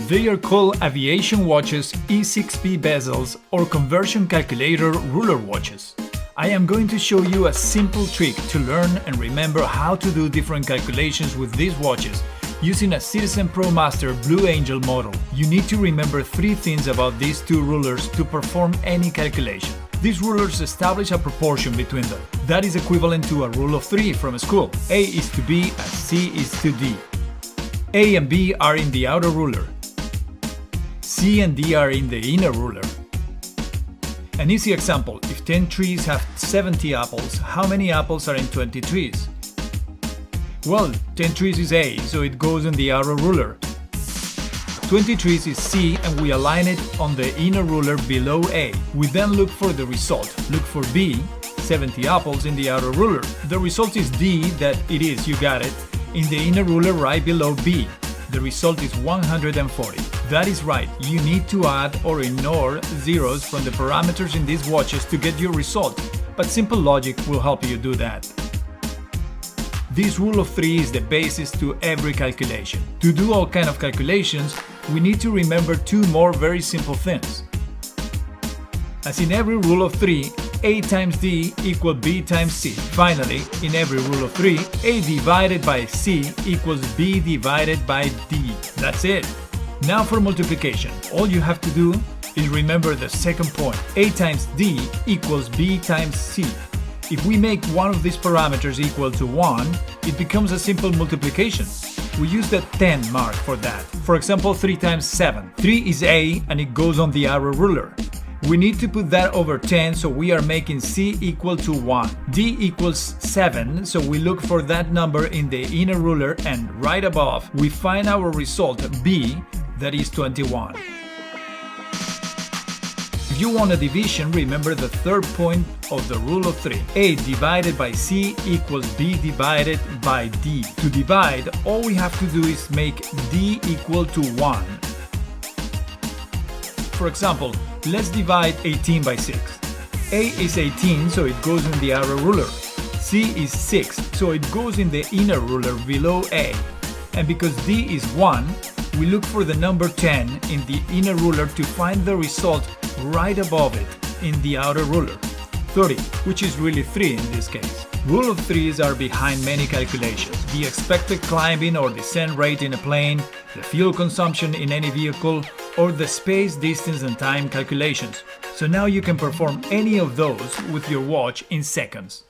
They are called Aviation Watch's E6P bezels or conversion calculator ruler watches. I am going to show you a simple trick to learn and remember how to do different calculations with these watches using a Citizen Pro Master Blue Angel model. You need to remember three things about these two rulers to perform any calculation. These rulers establish a proportion between them. That is equivalent to a rule of three from school. A is to B and C is to D. A and B are in the outer ruler. C and D are in the inner ruler. An easy example, if 10 trees have 70 apples, how many apples are in 20 trees? Well, 10 trees is A, so it goes in the outer ruler. 20 trees is C, and we align it on the inner ruler below A. We then look for the result. Look for B, 70 apples in the outer ruler. The result is D, that it is, you got it, in the inner ruler right below B. The result is 140. That is right, you need to add or ignore zeros from the parameters in these watches to get your result, but simple logic will help you do that. This rule of three is the basis to every calculation. To do all kind of calculations, we need to remember two more very simple things. As in every rule of three, A times D equals B times C. Finally, in every rule of three, A divided by C equals B divided by D. That's it. Now for multiplication, all you have to do is remember the second point. A times D equals B times C. If we make one of these parameters equal to 1, it becomes a simple multiplication. We use the 10 mark for that. For example, 3 times 7. 3 is A and it goes on the outer ruler. We need to put that over 10, so we are making C equal to 1. D equals 7, so we look for that number in the inner ruler, and right above we find our result B, that is 21. If you want a division, remember the third point of the rule of three. A divided by C equals B divided by D. To divide, all we have to do is make D equal to 1. For example, let's divide 18 by 6. A is 18, so it goes in the outer ruler. C is 6, so it goes in the inner ruler below A. And because D is 1, we look for the number 10 in the inner ruler to find the result right above it in the outer ruler. 30, which is really 3 in this case. Rule of threes are behind many calculations. The expected climbing or descent rate in a plane, the fuel consumption in any vehicle, or the space, distance and time calculations. So now you can perform any of those with your watch in seconds.